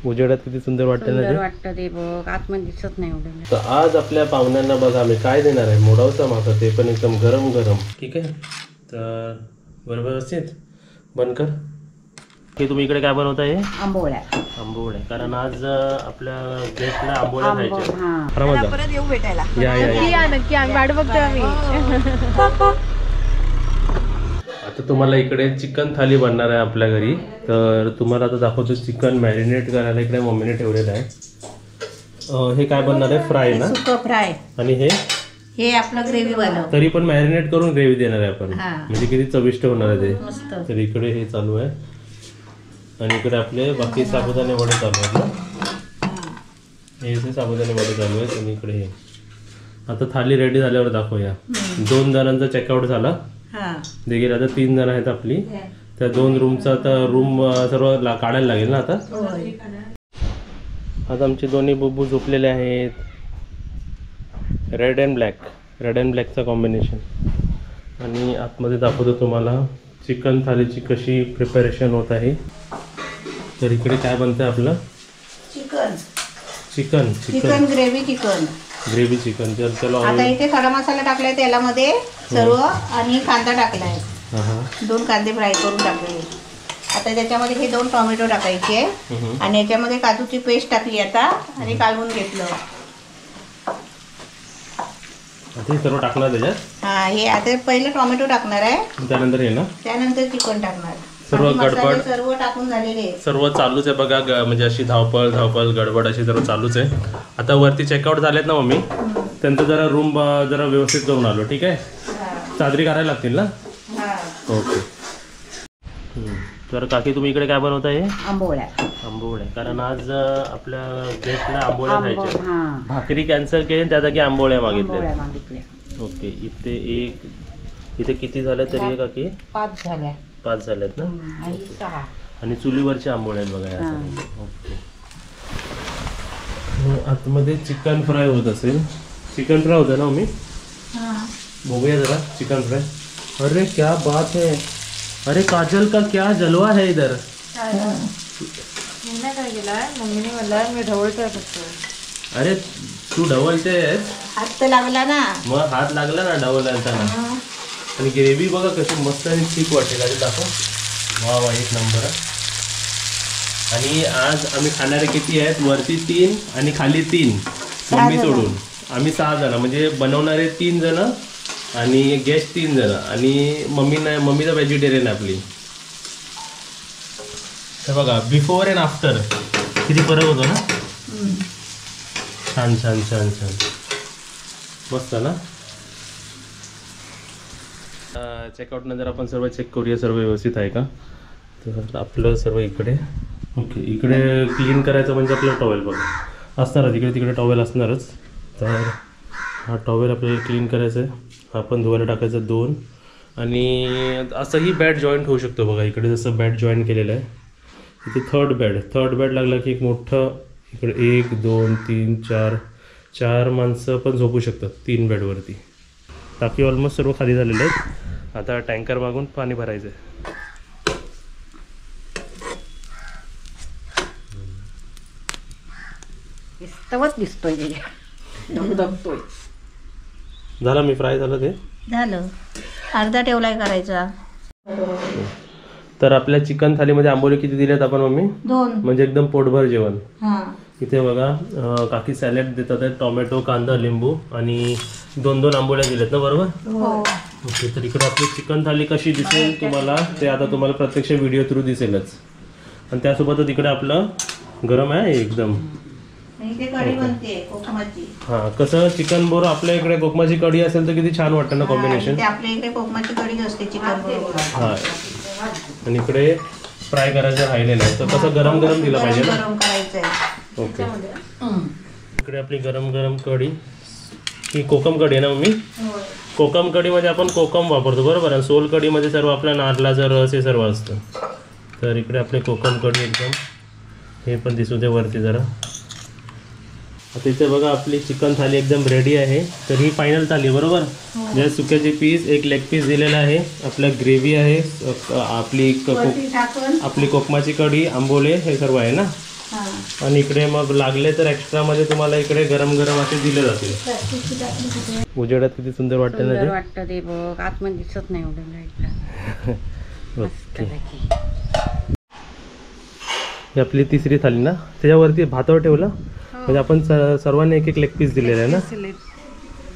उजेडात किती सुंदर वाटतं ना ते. वाटतं ते बघ, आतमध्ये दिसत नाही एवढं. तर आज आपल्या पाहुण्यांना बघा आम्ही काय देणार आहे, मोडावचा मासा, ते पण एकदम गरम गरम. ठीक आहे, तर बरोबर व्यवस्थित बंद कर. की तुम्ही इकडे काय बनवता आहे? आंबोळ्या. आंबोळ्या, कारण आज आपल्या गेस्टला आंबोळ्या खायच्या. परत येऊ भेटायला. या नक्की वाट बघतोय आम्ही. आता तुम्हाला इकडे चिकन थाली बनणार आहे आपल्या घरी. तर तुम्हाला आता दाखवतो चिकन मॅरिनेट करायला इकडे मम्मीने ठेवलेलं आहे. हे काय बनणार आहे? फ्राय ना? सुकं फ्राय. आणि हे आपलं ग्रेव्ही बनव. तरी पण मॅरिनेट करून ग्रेव्ही देणार आहे आपण, हा. म्हणजे किती चविष्ट होणार आहे मस्त. ते. तर इकडे हे चालू आहे आणि इकडे आपले बाकी साबुदाणे वडे चालू आहेत ना. हे साबुदाणे वडे चालू आहेत आणि इकडे हे. आता थाली रेडी झाल्यावर दाखवूया. 2 जणांचा चेकआउट झाला देखील. आता 3 जण आहेत आपली. त्या 2 रूमचा आता रूम सर्व काढायला लागेल ना आता. आता आमचे दोन्ही बुब्बू झोपलेले आहेत. रेड अँड ब्लॅकचा कॉम्बिनेशन. आणि आतमध्ये दाखवतो तुम्हाला चिकन थालीची कशी प्रिपरेशन होत आहे. तर इकडे काय बनतं आपलं? Chicken gravy chicken. तर चलो आता इथे खडा मसाला टाकलाय तेलामध्ये सर्व, आणि कांदा टाकलाय. 2 कांदे फ्राय करून टाकले. आता त्याच्यामध्ये हे 2 टोमॅटो टाकायचे आणि याच्यामध्ये काजूची पेस्ट टाकली आता आणि कालवून घेतलं. हे सर्व टाकणार त्याच्यात. हा, हे आता पहिले टोमॅटो टाकणार आहे, त्यानंतर हे ना, त्यानंतर चिकन टाकणार. सर्व गडबड सर्व टाकून झालेले, सर्व चालूच आहे बघा. म्हणजे अशी धावपळ गडबड अशी सर्व चालूच आहे. आता वरती चेकआउट झालेत ना मम्मी, त्यांचं जरा रूम जरा व्यवस्थित करून आलो. ठीक आहे, चादरी करायला लागतील ना. ओके. तर काकी तुम्ही इकडे काय बनवताय? आंबोळ्या. कारण आज आपल्या गेस्टला आंबोळ्या खायच्या. भाकरी कॅन्सल केली, त्या जागी आंबोळ्या मागितल्या. ओके. इथे किती झाल्या तरी काकी? 5 झाल्यात ना. आणि चुलीवरच्या आंबोळ्या आहेत बघा. ओके. आतमध्ये चिकन फ्राय होत असेल. चिकन फ्राय होतं ना मम्मी? बघूया जरा चिकन फ्राय. अरे क्या बात है. अरे काजल का क्या जलवा है इधर. काय केलाय मम्मीने मला, मी ढवळतोय फक्त. अरे तू ढवळते, हात तर लागला ना. मग हात लागला ना ढवळताना. आणि ग्रेव्ही बघा कशी मस्त आणि थिक वाटेल. आधी दाखव. वा, एक नंबर. आणि आज आम्ही खाणारे किती आहेत? वरती 3 आणि खाली 3, मम्मी सोडून आम्ही 6 जण. म्हणजे बनवणारे 3 जण आणि गेस्ट 3 जण. आणि मम्मीचा व्हेजिटेरियन आहे आपली. हे बघा, बिफोर अँड आफ्टर किती फरक होतो ना. छान मस्त ना. चेकआउट नंतर आपण सर्व चेक करूया सर्व व्यवस्थित आहे का. तर आपलं सर्व इकडे. ओके. इकडे क्लीन करायचं म्हणजे आपलं टॉवेल बघा असणारच. इकडे तिकडे टॉवेल असणारच. तर हा टॉवेल आपल्याला क्लीन करायचा आहे. हा पण धुवायला टाकायचा 2. आणि असंही बॅड जॉईंट होऊ शकतो बघा. इकडे जसं बॅड जॉईंट केलेलं आहे. इथे थर्ड बेड लागला की एक मोठं इकडे 1 2 3 4 माणसं पण झोपू शकतात 3 बेडवरती. टाकी ऑलमोस्ट सर्व खाली झालेले आहेत. आता टँकर मागून पाणी भरायचं आहे. दिसतोय झालं मी फ्राय झालं ते झालं. अर्धा ठेवलाय करायचा. तर आपल्या चिकन थालीमध्ये आंबोळी किती दिल्यात आपण मम्मी? 2. म्हणजे एकदम पोटभर जेवण. इथे बघा काकी सॅलड देतात आहेत. टोमॅटो, कांदा, लिंबू आणि 2 आंबोळ्या दिल्यात ना, बरोबर? ओके. तर इकडे आपली चिकन थाली कशी दिसेल तुम्हाला ते आता तुम्हाला प्रत्यक्ष व्हिडिओ थ्रू दिसेलच. आणि त्यासोबतच इकडे आपलं गरम आहे एकदम. हा, कसं चिकन बरोबर आपल्या इकडे कोकमाची कढी असेल तर किती छान वाटतं ना कॉम्बिनेशन. आपल्या इकडे कोकमाची कढी असते चिकन बरोबर. हा, आणि इकडे फ्राय करायचं राहिलेलं आहे. तर कसं गरम दिलं पाहिजे ना. ओके. इकडे आपली गरम कढी. ही कोकम कढी आहे ना मम्मी? कोकम कढीमध्ये आपण कोकम वापरतो बरोबर. आणि सोल कढीमध्ये सर्व आपल्या नारळाचं रस हे सर्व असतं. तर इकडे आपली कोकम कढी एकदम हे पण दिसू दे वरती जरा. आता इथे बघा आपली चिकन थाली एकदम रेडी आहे. तर ही फायनल थाली बरोबर. ज्या सुक्याचे पीस, एक लेग पीस दिलेला आहे, आपल्या ग्रेव्ही आहे, आपली कोकमाची कढी, आंबोळे हे सर्व आहे ना. आणि इकडे मग लागले तर एक्स्ट्रामध्ये तुम्हाला इकडे गरम गरम असे दिले जातील. उजेडात किती सुंदर वाटतं ना ते. वाटतं ते बघ, आतमध्ये दिसत नाही एवढं लाईटला. ओके, ही आपली तिसरी थाली ना. त्याच्यावरती भातावर ठेवला म्हणजे आपण सर्वांनी एक एक लेग पीस दिलेला आहे ना.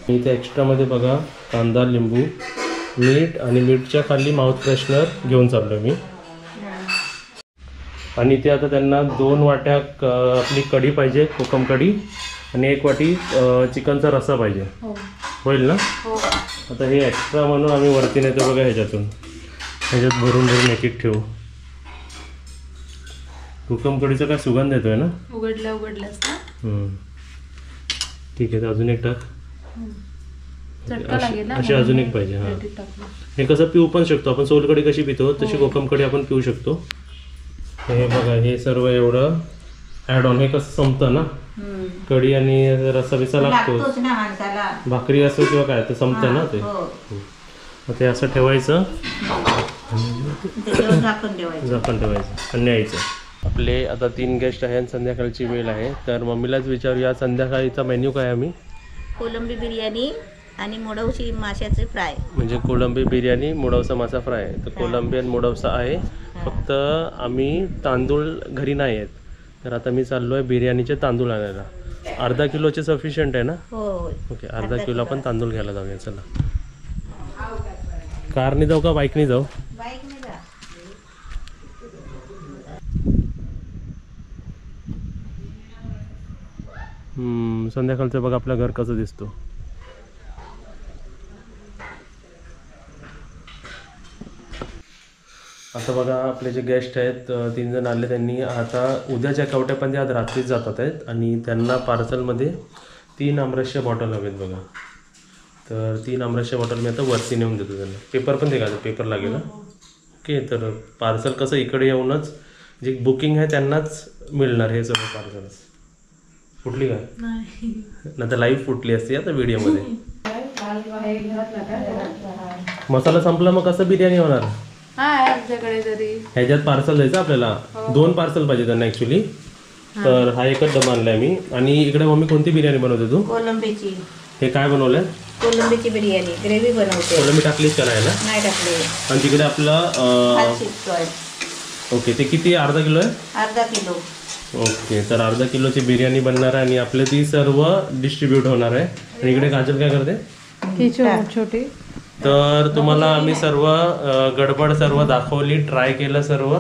इथे एक्स्ट्रामध्ये बघा कांदा, लिंबू, मीठ आणि मीठच्या खाली माउथ फ्रेशनर घेऊन चाललो मी. आणि इथे आता त्यांना 2 वाट्या आपली कढी पाहिजे, कोकम कढी, आणि 1 वाटी चिकनचा रस्सा पाहिजे. होईल ना. आता हे एक्स्ट्रा म्हणून आम्ही वरती नेतो बघा ह्याच्यातून. ह्याच्यात भरून भरून एक एक ठेवू. कोकम कढीचा काय सुगंध येतोय ना. उघडल्यास ना. ठीक आहे, अजून एक टाक. चटका लागेल ना. अशी अजून एक पाहिजे. हां, हे कसं पिऊ पण शकतो आपण. सोलकढी कशी पितो तशी कोकम कढी आपण पिऊ शकतो. हे बघा, हे सर्व एवढं ॲड ऑन. हे कसं संपतं ना, कढी आणि रस्सा बिसा लागतो. भाकरी असो किंवा काय ते संपतं ना ते. मग ते असं ठेवायचं, झाकण ठेवायचं आणि न्यायचं. आपले आता 3 गेस्ट आहे आणि संध्याकाळची वेळ आहे. तर मम्मीलाच विचारूया संध्याकाळीचा मेन्यू काय. आम्ही कोलंबी बिर्याणी आणि मोडवशी माशाचे फ्राय. म्हणजे कोलंबी बिर्याणी, मोडवसा मासा फ्राय. तर कोलंबी आणि मोडवसा आहे. फक्त आम्ही तांदूळ घरी नाही आहेत, तर आता मी चाललो आहे बिर्याणीचे तांदूळ आणायला. अर्धा किलोचे सफिशियंट आहे ना. ओके, अर्धा किलो आपण तांदूळ घ्यायला जाऊया. चला, कारने जाऊ का बाईकने जाऊ. संध्याकाळचं बघा आपलं घर कसं दिसतो. आता बघा आपले जे गेस्ट आहेत 3 जण आले. त्यांनी आता उद्याच्या कवट्या पण ते आज रात्रीच जातात आहेत आणि त्यांना पार्सलमध्ये 3 आमरसच्या बॉटल हवेत बघा. तर 3 आमरसच्या बॉटल मी आता वरती नेऊन देतो त्यांना. पेपर पण ते का पेपर लागेल. ओके, तर पार्सल कसं इकडे येऊनच जे बुकिंग आहे त्यांनाच मिळणार हे सर्व पार्सल्स. फुटली काय नाही तर लाईव्ह फुटली असते आता व्हिडिओमध्ये. मसाला संपला मग कसं बिर्याणी होणार. ह्याच्यात पार्सल द्यायचं आपल्याला. 2 पार्सल पाहिजे त्यांना ॲक्च्युली. तर हा एकच डबा आणलाय मी. आणि इकडे मम्मी कोणती बिर्याणी बनवते तू. कोलंबीची. हे काय बनवलंय. कोलंबीची बिर्याणी ग्रेव्ही बनवते. कोलंबी टाकलीच का नाही टाकली. आणि तिकडे आपलं ओके, ते किती अर्धा किलो आहे. अर्धा किलो. ओके, तर अर्धा किलोची बिर्याणी बनणार आहे आणि आपले ती सर्व डिस्ट्रीब्यूट होणार आहे. आणि इकडे काजल काय करते. छोटी. तर तुम्हाला आम्ही सर्व गडबड सर्व दाखवली, ट्राय केलं सर्व.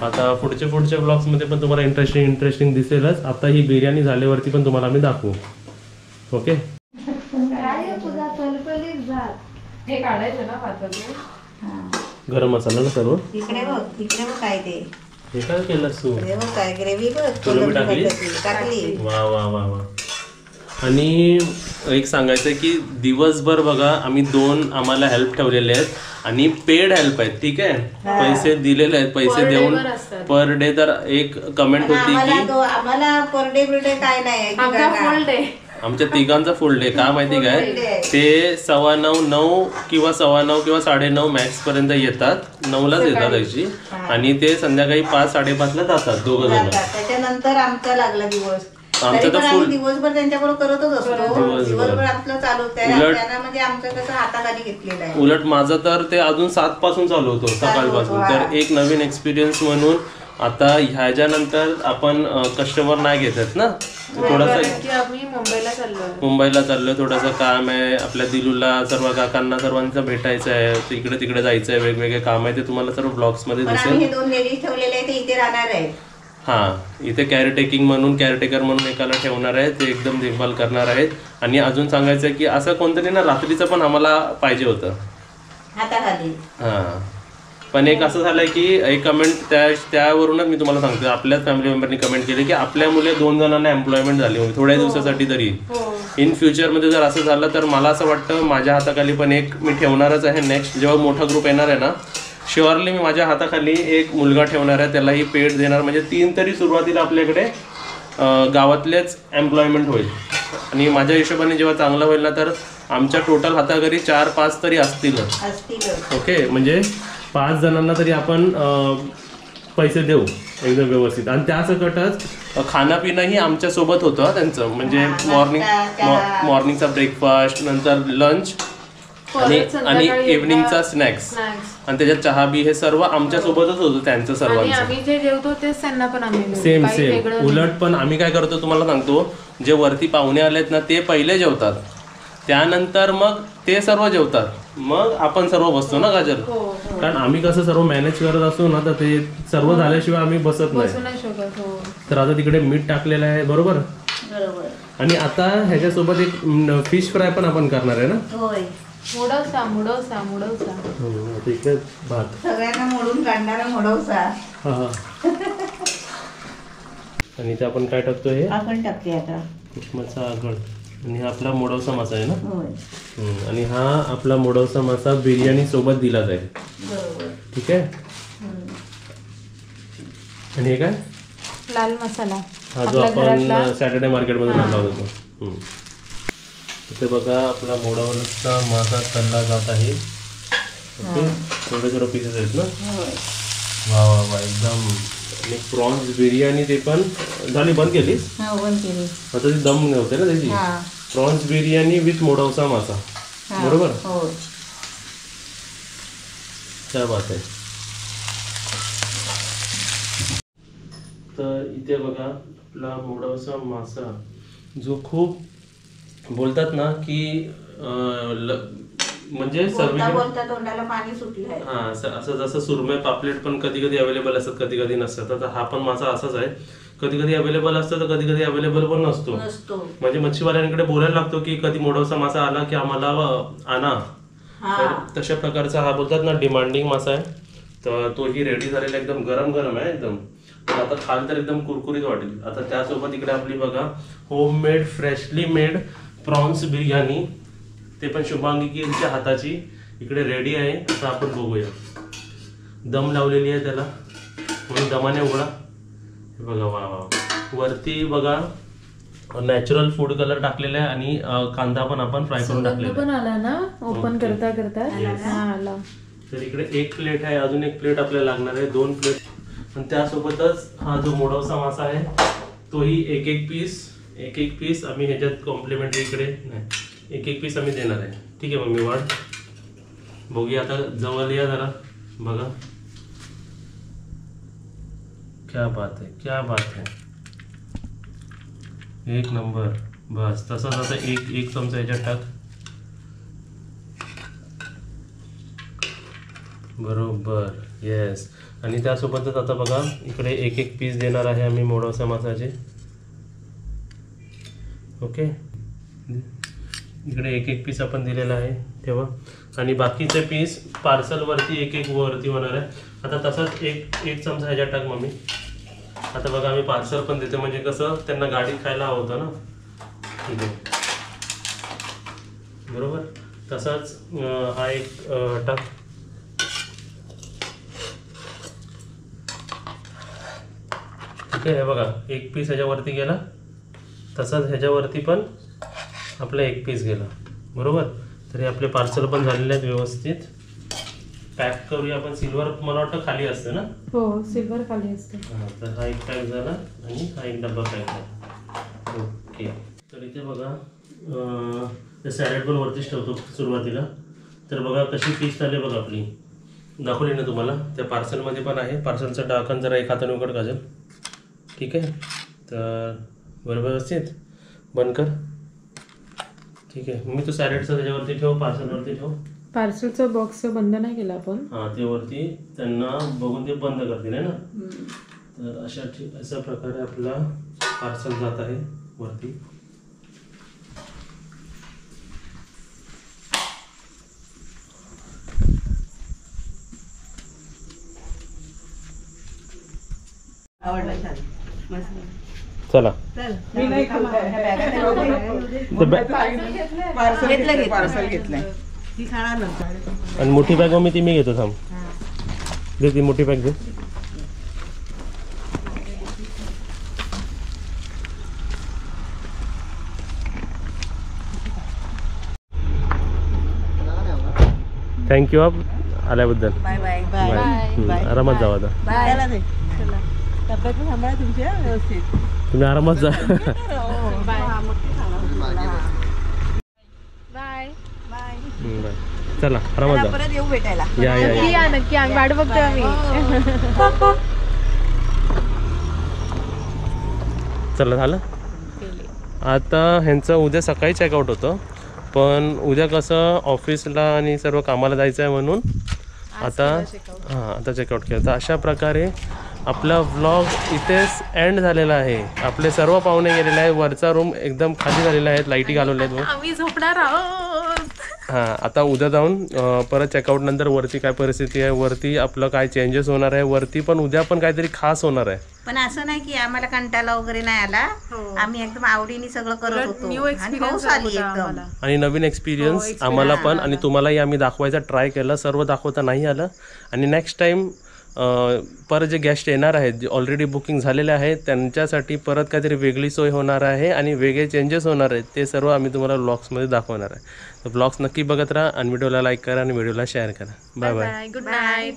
आता पुढच्या ब्लॉग्समध्ये पण तुम्हाला इंटरेस्टिंग दिसेलच. आता ही बिर्याणी झाल्यावरती पण तुम्हाला आम्ही दाखवू. ओके, हे काढायचं ना. गरम मसाला ना सर्व. इकडे बघ काय ते. हे काय केलंस तू. काय ग्रेव्ही बघ. कोलंबी टाकली. वा वा वा वा. आणि एक सांगायचं आहे की दिवसभर बघा आम्ही 2 आम्हाला हेल्प ठेवलेले आहेत आणि पेड हेल्प आहेत. ठीक आहे, पैसे दिलेले आहेत. पैसे देऊन पर डे. तर एक कमेंट होती की आम्हाला पर डे काय नाही. आमच्या तिघांचा फुल डे. का माहिती काय, ते 9:15 किंवा 9:15 किंवा 9:30 मॅक्स पर्यंत येतात. 9लाच येतात ॲक्च्युली. आणि ते संध्याकाळी 5-5:30ला जातात 2 जण. त्याच्यानंतर आमचा लागला दिवस. आमचं तर फुल दिवसभर त्यांच्याकडे करतच असतो. दिवसभर आपलं चालू. त्यांना म्हणजे आमचं कसं हाताखाली घेतलेलं आहे. उलट माझं तर ते अजून 7 पासून चालू होतो, सकाळपासून. तर एक नवीन एक्सपिरियन्स म्हणून आता ह्याच्यानंतर आपण कस्टमर नाही घेतात ना. थोडासा मुंबईला चाललोय. थोडंसं काम आहे आपल्या दिलूला. सर्व काकांना सर्वांचं भेटायचं आहे. इकडे तिकडे जायचं आहे. वेगवेगळे काम आहे ते तुम्हाला सर्व ब्लॉग्समध्ये दिसेल. हे 2 लेडीज ठेवलेले आहेत ते इथे राहणार आहेत. हां, इथे केअरटेकर म्हणून एकाला ठेवणार आहे. ते एकदम देखभाल करणार आहेत. आणि अजून सांगायचं आहे की असं कोणतरी ना रात्रीचं पण आम्हाला पाहिजे होतं हाताखाली. हां, पण एक असं झालंय की एक कमेंट त्यावरूनच मी तुम्हाला सांगतो. आपल्याच फॅमिली मेंबरनी कमेंट केली की आपल्या मुले 2 जणांना एम्प्लॉयमेंट झाली होती थोड्या दिवसासाठी तरी. इन फ्युचरमध्ये जर असं झालं तर मला असं वाटतं माझ्या हाताखाली पण एक मी ठेवणारच आहे. नेक्स्ट जेव्हा मोठा ग्रुप येणार आहे ना, शुअरली मी माझ्या हाताखाली एक मुलगा ठेवणार आहे. त्यालाही पेड देणार. म्हणजे 3 तरी सुरुवातीला आपल्याकडे गावातलेच एम्प्लॉयमेंट होईल. आणि माझ्या हिशोबाने जेव्हा चांगलं होईल ना तर आमच्या टोटल हाताघरी 4-5 तरी असतीलच. ओके, म्हणजे 5 जणांना तरी आपण पैसे देऊ. एकदम व्यवस्थित. आणि त्यासकटच खानापिनाही आमच्या सोबत होतं त्यांचं, म्हणजे मॉर्निंगचा ब्रेकफास्ट, नंतर लंच आणि इव्हनिंगचा स्नॅक्स, आणि त्याच्यात चहा बी, हे सर्व आमच्या सोबतच होतं त्यांचं सर्वांचं. आम्ही जे जेवतो तेच त्यांना पण आम्ही सेम उलट पण आम्ही काय करतो तुम्हाला सांगतो, जे वरती पाहुणे आलेत ना ते पहिले जेवतात, त्यानंतर मग ते सर्व जेवतात, मग आपण सर्व बसतो ना काजल. कारण आम्ही कसं सर्व मॅनेज करत असतो ना, तर ते सर्व झाल्याशिवाय आम्ही बसत नाही. तर आता तिकडे मीठ टाकलेलं आहे, बरोबर. आणि आता ह्याच्यासोबत एक फिश फ्राय पण आपण करणार आहे ना. मोडवसा. इकडे भात सगळ्यांना मोडून काढणारा मोडवसा. आणि ते आपण काय टाकतो, हे आपण टाकते आता कुसमाचा आगळ. आणि हा आपला मोडवसा मासा आहे ना. आणि हा आपला मोडवसा मासा बिर्याणी सोबत दिला जाईल. ठीक आहे. आणि हे काय, लाल मसाला, हा जो आपण सॅटर्डे मार्केटमधून आणला होता. इथे बघा आपला मोडवसा मासा तळला जात आहे. ओके, थोडे पीसेस आहेत ना. वा वा वा, एकदम. आणि प्रॉन्स बिर्याणी ते पण झाली, बंद केलीस. आता ती दम नव्हते ना त्याची. प्रॉन्स बिर्याणी विथ मोडवसा मासा, बरोबर. क्या बात आहे. तर इथे बघा आपला मोडवसा मासा, जो खूप बोलतात ना की म्हणजे तोंडाला पाणी सुटलंय. हा, असं जसं सुरमई पापलेट पण कधी कधी अवेलेबल असतात, कधी कधी नसतात. तर हा पण मासा असाच आहे, कधी कधी अवेलेबल असतो तर कधी कधी अवेलेबल पण नसतो. म्हणजे मच्छीवाल्यांकडे बोलायला लागतो की कधी मोडवसा मासा आला की आम्हाला आणा. तर तशा प्रकारचा हा बोलतात ना डिमांडिंग मासा आहे. तर तोही रेडी झालेला एकदम गरम गरम आहे एकदम. तर आता खाल तर एकदम कुरकुरीत वाटेल. आता त्यासोबत इकडे आपली बघा homemade freshly made prawns biryani, ते पण शुभांगीच्या हाताची इकडे रेडी आहे. आता आपण बघूया. दम लावलेली आहे त्याला, म्हणून दमाने उघडा. हे बघा, वा वा. वरती बघा नॅचरल फूड कलर टाकलेला आहे, आणि कांदा पण आपण फ्राय करून टाकलेला पण आला ना ओपन करता करता. आला. तर इकडे एक प्लेट आहे, अजून एक प्लेट आपल्याला लागणार आहे, 2 प्लेट. आणि त्यासोबतच हा जो मोडवसा मासा आहे तोही एक एक पीस आम्ही ह्याच्यात कॉम्प्लिमेंटरी इकडे नाही, एक पीस आम्ही देणार आहे. ठीक आहे, मग मी वाट बघूया. आता जवळ या जरा, बघा. क्या बात है, क्या बात है, एक नंबर. बस तसंच आता एक चमचा ह्याच्यात टाक. बरोबर, येस. आणि त्यासोबतच आता बघा इकडे एक पीस देणार आहे आम्ही मोडवसा मासाचे. ओके, इकडे एक पीस आपण दिलेला आहे, ठेवा. आणि बाकीचे पीस पार्सलवरती एक वरती होणार आहे. आता तसंच एक चमचा ह्याच्यात टाक मम्मी. आता बघा आम्ही पार्सल पण देतो, म्हणजे कसं त्यांना गाडीत खायला हवं होतं ना. ठीक आहे, बरोबर. तसाच हा एक टाक. ठीक आहे, हे बघा एक पीस ह्याच्यावरती गेला, तसाच ह्याच्यावरती पण आपला एक पीस गेला, बरोबर. तरी आपले पार्सल पण झालेले आहेत व्यवस्थित. पॅक करूया आपण. सिल्वर मला वाटतं खाली असतं ना. हो, सिल्वर खाली असतं. हां, तर हा एक पॅक झाला आणि हा एक डब्बा पॅक झाला. ओके, तर इथे बघा ते सॅलेड पण वरतीच ठेवतो सुरुवातीला. तर बघा कशी पीस झाली बघा आपली, दाखवली ना तुम्हाला. त्या पार्सलमध्ये पण आहे. पार्सलचं ढाकण जरा एक हाताने उघड काजल. ठीक आहे, तर बरोबर व्यवस्थित बंद कर. ठीक आहे, मी तो सॅलेडचा त्याच्यावरती ठेव, पार्सलवरती ठेव. पार्सलचा बॉक्स बंद नाही केला आपण. हां, ते वरती त्यांना बघून ते बंद करतील आहे ना. तर अशा प्रकारे आपला पार्सल जात आहे वरती. चला, पार्सल घेतलंय. आणि मोठी बॅग मग ती मी घेतो. थांब, दे ती मोठी बॅग दे. थँक्यू आप आल्याबद्दल. Bye bye bye. आरामात जावा आता. बाय. तब्येत सांभाळा तुमची व्यवस्थित. तुम्ही आरामात जा. बाय. बाय. चला आरामात जा. परत येऊ भेटायला. या या या. या नक्की आम्ही वाट बघतोय आम्ही. चला झालं. आता ह्यांचं उद्या सकाळी चेकआउट होतं, पण उद्या कसं ऑफिसला आणि सर्व कामाला जायचं आहे म्हणून आता चेकआउट केलं. तर अशा प्रकारे आपला व्लॉग इथेच एंड झालेला आहे. आपले सर्व पाहुणे गेलेले आहेत. वरचा रूम एकदम खाली झालेला आहे, लाईटी घालवल्या आहेत. आम्ही झोपणार आहोत. हां, आता उद्या जाऊन परत चेकआउट नंतर वरती काय परिस्थिती आहे, वरती आपलं काय चेंजेस होणार आहे, वरती पण उद्या पण काहीतरी खास होणार आहे. पण असं नाही की आम्हाला कंटाळा वगैरे नाही आला. आम्ही एकदम आवडीने सगळं करत होतो आणि हौस आली एकदम. आणि नवीन एक्सपिरियन्स आम्हाला पण आणि तुम्हालाही आम्ही दाखवायचा ट्राय केला. सर्व दाखवता नाही आलं. आणि नेक्स्ट टाइम परत जे गेस्ट येणार आहेत, जे ऑलरेडी बुकिंग झालेले आहेत, त्यांच्यासाठी परत काहीतरी वेगळी सोय होणार आहे आणि वेगळे चेंजेस होणार आहेत. ते सर्व आम्ही तुम्हाला व्लॉग्समध्ये दाखवणार आहे. तर व्लॉग्स नक्की बघत राहा आणि व्हिडिओला लाईक करा आणि व्हिडिओला शेअर करा. Bye bye. Good night.